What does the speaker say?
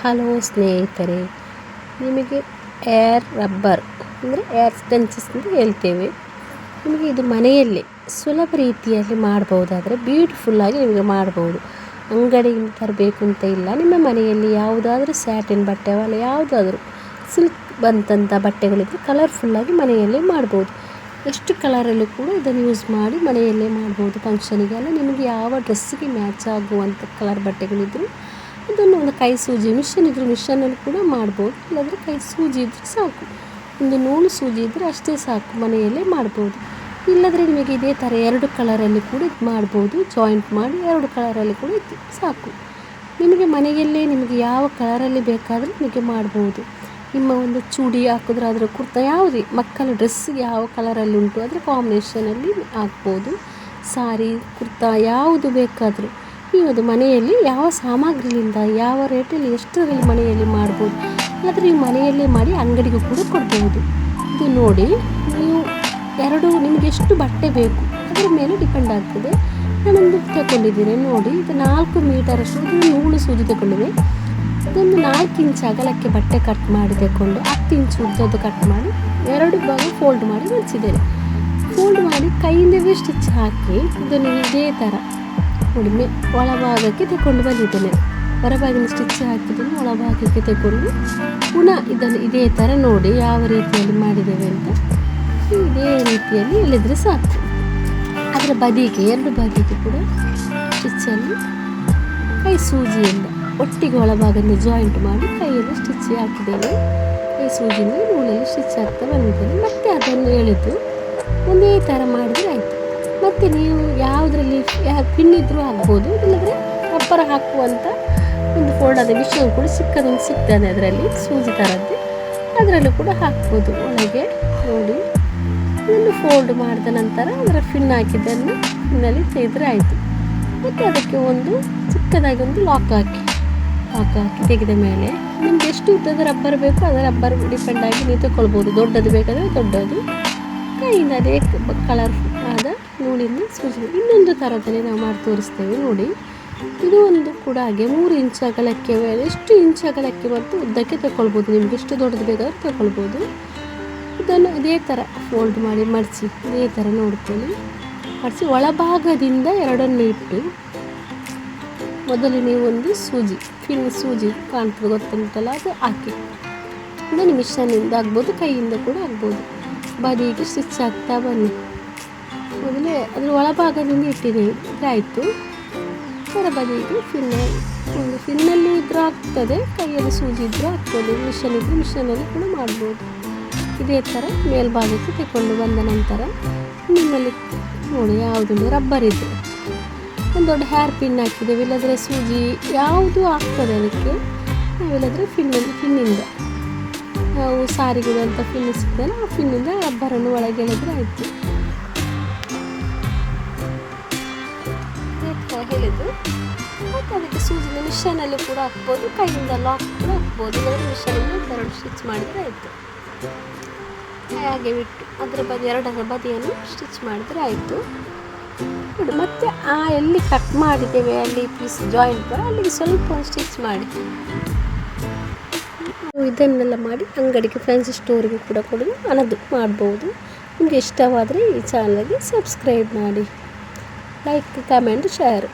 Hello ಸ್ನೇಹಿತರೆ, ನಿಮಗೆ air rubber ಅಂದರೆ ಏರ್ ಸ್ಟೆನ್ಸಸ್ ಅಂತ ಹೇಳ್ತೇವೆ. ನಿಮಗೆ ಇದು ಮನೆಯಲ್ಲೇ ಸುಲಭ ರೀತಿಯಲ್ಲಿ ಮಾಡ್ಬೋದಾದರೆ ಬ್ಯೂಟಿಫುಲ್ಲಾಗಿ ನಿಮಗೆ ಮಾಡ್ಬೋದು. ಅಂಗಡಿಯಿಂದ ತರಬೇಕು ಅಂತ ಇಲ್ಲ. ನಿಮ್ಮ ಮನೆಯಲ್ಲಿ ಯಾವುದಾದ್ರೂ ಸ್ಯಾಟಿನ್ ಬಟ್ಟೆ ಅಲ್ಲ ಯಾವುದಾದ್ರೂ ಸಿಲ್ಕ್ ಬಂತಂಥ ಬಟ್ಟೆಗಳಿದ್ರೆ ಕಲರ್ಫುಲ್ಲಾಗಿ ಮನೆಯಲ್ಲೇ ಮಾಡ್ಬೋದು. ಎಷ್ಟು ಕಲರಲ್ಲೂ ಕೂಡ ಇದನ್ನು ಯೂಸ್ ಮಾಡಿ ಮನೆಯಲ್ಲೇ ಮಾಡ್ಬೋದು. ಫಂಕ್ಷನಿಗೆಲ್ಲ ನಿಮಗೆ ಯಾವ ಡ್ರೆಸ್ಸಿಗೆ ಮ್ಯಾಚ್ ಆಗುವಂಥ ಕಲರ್ ಬಟ್ಟೆಗಳಿದ್ದರೂ ಅದನ್ನು ಒಂದು ಕೈ ಸೂಜಿ ಮಿಷನ್ ಇದ್ದರೆ ಮಿಷನಲ್ಲಿ ಕೂಡ ಮಾಡ್ಬೋದು. ಇಲ್ಲಾಂದರೆ ಕೈ ಸೂಜಿ ಇದ್ದರೆ ಸಾಕು, ಒಂದು ನೂಲು ಸೂಜಿ ಇದ್ದರೆ ಅಷ್ಟೇ ಸಾಕು, ಮನೆಯಲ್ಲೇ ಮಾಡ್ಬೋದು. ಇಲ್ಲದ್ರೆ ನಿಮಗೆ ಇದೇ ಥರ 2 ಕಲರಲ್ಲಿ ಕೂಡ ಇದು ಮಾಡ್ಬೋದು. ಜಾಯಿಂಟ್ ಮಾಡಿ 2 ಕಲರಲ್ಲಿ ಕೂಡ ಇದು ಸಾಕು. ನಿಮಗೆ ಮನೆಯಲ್ಲೇ ನಿಮಗೆ ಯಾವ ಕಲರಲ್ಲಿ ಬೇಕಾದರೂ ನಿಮಗೆ ಮಾಡ್ಬೋದು. ನಿಮ್ಮ ಒಂದು ಚೂಡಿ ಹಾಕಿದ್ರೆ ಅದರ ಕುರ್ತಾ ಯಾವುದೇ ಮಕ್ಕಳ ಡ್ರೆಸ್ಸಿಗೆ ಯಾವ ಕಲರಲ್ಲಿ ಉಂಟು ಅದರ ಕಾಂಬಿನೇಷನಲ್ಲಿ ಹಾಕ್ಬೋದು. ಸಾರಿ ಕುರ್ತಾ ಯಾವುದು ಬೇಕಾದರೂ ನೀವು ಅದು ಮನೆಯಲ್ಲಿ ಯಾವ ಸಾಮಗ್ರಿಯಿಂದ ಯಾವ ರೇಟಲ್ಲಿ ಎಷ್ಟರಲ್ಲಿ ಮನೆಯಲ್ಲಿ ಮಾಡ್ಬೋದು. ಇಲ್ಲಾಂದರೆ ನೀವು ಮನೆಯಲ್ಲೇ ಮಾಡಿ ಅಂಗಡಿಗೂ ಕೂಡ ಕೊಡ್ಬೋದು. ಇದು ನೋಡಿ, ನೀವು ನಿಮಗೆ ಎಷ್ಟು ಬಟ್ಟೆ ಬೇಕು ಅದರ ಮೇಲೆ ಡಿಪೆಂಡ್ ಆಗ್ತದೆ. ನಾನೊಂದು ತಗೊಂಡಿದ್ದೀನಿ ನೋಡಿ, ಇದು 4 ಮೀಟರಷ್ಟು ನೂಲು ಸೂಜಿ ತಗೊಂಡಿದೆ. ಇದೊಂದು 4 ಇಂಚ್ ಅಗಲಕ್ಕೆ ಬಟ್ಟೆ ಕಟ್ ಮಾಡಿ ತಗೊಂಡು 10 ಇಂಚ್ ಉದ್ದದ್ದು ಕಟ್ ಮಾಡಿ 2 ಭಾಗ ಫೋಲ್ಡ್ ಮಾಡಿ ಮಡಿಸಿದ್ದೇನೆ. ಫೋಲ್ಡ್ ಮಾಡಿ ಕೈಯಿಂದವೇ ಸ್ಟಿಚ್ ಹಾಕಿ ಇದನ್ನು ಇದೇ ಥರ ನೋಡಿ ಒಳಭಾಗಕ್ಕೆ ತಗೊಂಡು ಬಂದಿದ್ದೇನೆ. ಹೊರಭಾಗಿನ ಸ್ಟಿಚ್ ಹಾಕಿದ್ದನ್ನು ಒಳಭಾಗಕ್ಕೆ ತಗೊಂಡು ಪುನಃ ಇದನ್ನು ಇದೇ ಥರ ನೋಡಿ ಯಾವ ರೀತಿಯಲ್ಲಿ ಮಾಡಿದ್ದೇವೆ ಅಂತ ಇದೇ ರೀತಿಯಲ್ಲಿ ಎಳೆದರೆ ಸಾಕು. ಅದರ ಬದಿಗೆ 2 ಬದಿಗೆ ಕೂಡ ಸ್ಟಿಚ್ಚಲ್ಲಿ ಕೈ ಸೂಜಿಯಿಂದ ಒಟ್ಟಿಗೆ ಒಳಭಾಗದಿಂದ ಜಾಯಿಂಟ್ ಮಾಡಿ ಕೈಯಲ್ಲಿ ಸ್ಟಿಚ್ ಹಾಕಿದ್ದೇನೆ. ಕೈ ಸೂಜಿಯಿಂದ ನೂಲಲ್ಲಿ ಸ್ಟಿಚ್ ಹಾಕ್ತಾ ಬಂದಿದ್ದೇನೆ. ಮತ್ತು ಅದನ್ನು ಎಳೆದು ಒಂದೇ ಥರ ಮಾಡಿದರೆ ಆಯಿತು. ಮತ್ತು ನೀವು ಯಾವುದರಲ್ಲಿ ಪಿನ್ ಇದ್ದರೂ ಹಾಕ್ಬೋದು. ಇಲ್ಲದ್ರೆ ರಬ್ಬರ್ ಹಾಕುವಂಥ ಒಂದು ಫೋಲ್ಡಾದ ಮಿಷನ್ ಕೂಡ ಸಿಕ್ಕದೊಂದು ಸಿಗ್ತದೆ, ಅದರಲ್ಲಿ ಸೂಜಿ ಥರದ್ದು, ಅದರಲ್ಲೂ ಕೂಡ ಹಾಕ್ಬೋದು. ಒಳಗೆ ನೋಡಿ ಇದನ್ನು ಫೋಲ್ಡ್ ಮಾಡಿದ ನಂತರ ಅದರ ಪಿನ್ ಹಾಕಿದ್ದನ್ನು ಪಿನ್ನಲ್ಲಿ ತೆಗೆದರೆ ಆಯಿತು. ಮತ್ತು ಅದಕ್ಕೆ ಒಂದು ಚಿಕ್ಕದಾಗಿ ಒಂದು ಲಾಕ್ ಹಾಕಿ ತೆಗೆದ ಮೇಲೆ ನಿಮ್ಗೆ ಎಷ್ಟು ಉದ್ದದ ರಬ್ಬರ್ ಬೇಕೋ ಅದರ ರಬ್ಬರ್ ಡಿಪೆಂಡ್ ಆಗಿ ನೀವು ತಗೊಳ್ಬೋದು. ದೊಡ್ಡದು ಬೇಕಾದರೆ ದೊಡ್ಡದು, ಕೈಯಿಂದ ಅದೇ ಕಲರ್ ಆದ ನೂಲಿಂದ ಸೂಜಿ. ಇನ್ನೊಂದು ಥರದಲ್ಲಿ ನಾವು ಮಾಡಿ ತೋರಿಸ್ತೇವೆ ನೋಡಿ. ಇದು ಒಂದು ಕೂಡ ಹಾಗೆ 3 ಇಂಚ್ ಅಗಲಕ್ಕೆ ಎಷ್ಟು ಇಂಚ್ ಅಗಲಕ್ಕೆ ಮತ್ತು ಉದ್ದಕ್ಕೆ ತಗೊಳ್ಬೋದು. ನಿಮ್ಗೆ ಎಷ್ಟು ದೊಡ್ಡದು ಬೇಕಾದರೂ ತಗೊಳ್ಬೋದು. ಇದನ್ನು ಇದೇ ಥರ ಫೋಲ್ಡ್ ಮಾಡಿ ಮಡಿಸಿ ಇದೇ ಥರ ನೋಡ್ಕೊಳ್ಳಿ. ಮಡಿಸಿ ಒಳಭಾಗದಿಂದ 2 ಇಟ್ಟು ಮೊದಲು ನೀವು ಒಂದು ಸೂಜಿ ಸೂಜಿ ಕಾಣ್ತದೆ ಗೊತ್ತುಂಟಲ್ಲ, ಅದು ಹಾಕಿ ಇದನ್ನು ಮಿಷನ್ನಿಂದ ಆಗ್ಬೋದು, ಕೈಯಿಂದ ಕೂಡ ಆಗ್ಬೋದು. ಬದಿಗೆ ಸ್ಟಿಚ್ ಹಾಕ್ತಾ ಬನ್ನಿ. ಮೊದಲೇ ಅದರ ಒಳಭಾಗದಿಂದ ಇಟ್ಟಿದ್ದೀನಿ, ಇದಾಯಿತು. ಹೊರ ಬದಿಗೆ ಫಿನ್ನಲ್ಲಿ ಇದ್ರೂ ಆಗ್ತದೆ, ಕೈಯಲ್ಲಿ ಸೂಜಿ ಇದ್ರೂ ಆಗ್ಬೋದು, ಮಿಷನ್ ಇದ್ದರೆ ಮಿಷನಲ್ಲಿ ಕೂಡ ಮಾಡ್ಬೋದು. ಇದೇ ಥರ ಮೇಲ್ಭಾಗಕ್ಕೆ ತಗೊಂಡು ಬಂದ ನಂತರ ನಿಮ್ಮಲ್ಲಿ ನೋಡಿ ಯಾವುದೊಂದು ರಬ್ಬರ್ ಇದ್ದರೆ ಒಂದು ದೊಡ್ಡ ಹೇರ್ ಪಿನ್ ಹಾಕಿದ್ದೇವೆ. ಇಲ್ಲದ್ರೆ ಸೂಜಿ ಯಾವುದು ಆಗ್ತದೆ ಅದಕ್ಕೆ. ನಾವಿಲ್ಲದ್ರೆ ಫಿನ್ನಿಂದ ನಾವು ಸಾರಿಗಿಡುವಂಥ ಫಿನ್ ಸಿಗ್ತದೆ, ಆ ಫಿನ್ನಿಂದ ರಬ್ಬರನ್ನು ಒಳಗೆ ಎಳೆದ್ರೆ ಆಯಿತು. ಹೇಳಿದ್ದು ಮತ್ತು ಅದಕ್ಕೆ ಸೂಜಿನ ಮಿಷನಲ್ಲಿ ಕೂಡ ಹಾಕ್ಬೋದು, ಕೈಯಿಂದ ಲಾಕ್ ಕೂಡ ಹಾಕ್ಬೋದು. ಇಲ್ಲದ್ರೆ ಮಿಷನಿಂದ 2 ಸ್ಟಿಚ್ ಮಾಡಿದರೆ ಆಯಿತು. ಹಾಗೆ ಬಿಟ್ಟು ಅದರ ಬದಿ 2 ಬದಿಯನ್ನು ಸ್ಟಿಚ್ ಮಾಡಿದರೆ ಆಯಿತು ನೋಡಿ. ಮತ್ತು ಎಲ್ಲಿ ಕಟ್ ಮಾಡಿದ್ದೇವೆ ಅಲ್ಲಿ ಪೀಸ್ ಜಾಯಿಂಟ್ ಮಾಡಿ ಅಲ್ಲಿಗೆ ಸ್ವಲ್ಪ ಒಂದು ಸ್ಟಿಚ್ ಮಾಡಿ ಇದನ್ನೆಲ್ಲ ಮಾಡಿ ಅಂಗಡಿಗೆ ಫ್ಯಾನ್ಸಿ ಸ್ಟೋರಿಗೆ ಕೂಡ ಕೊಡೋದು ಅನ್ನೋದು ಮಾಡ್ಬೋದು. ನಿಮಗೆ ಇಷ್ಟವಾದರೆ ಈ ಚಾನಲ್ಗೆ ಸಬ್ಸ್ಕ್ರೈಬ್ ಮಾಡಿ, ಲೈಕ್, ಕಮೆಂಟ್, ಶೇರ್.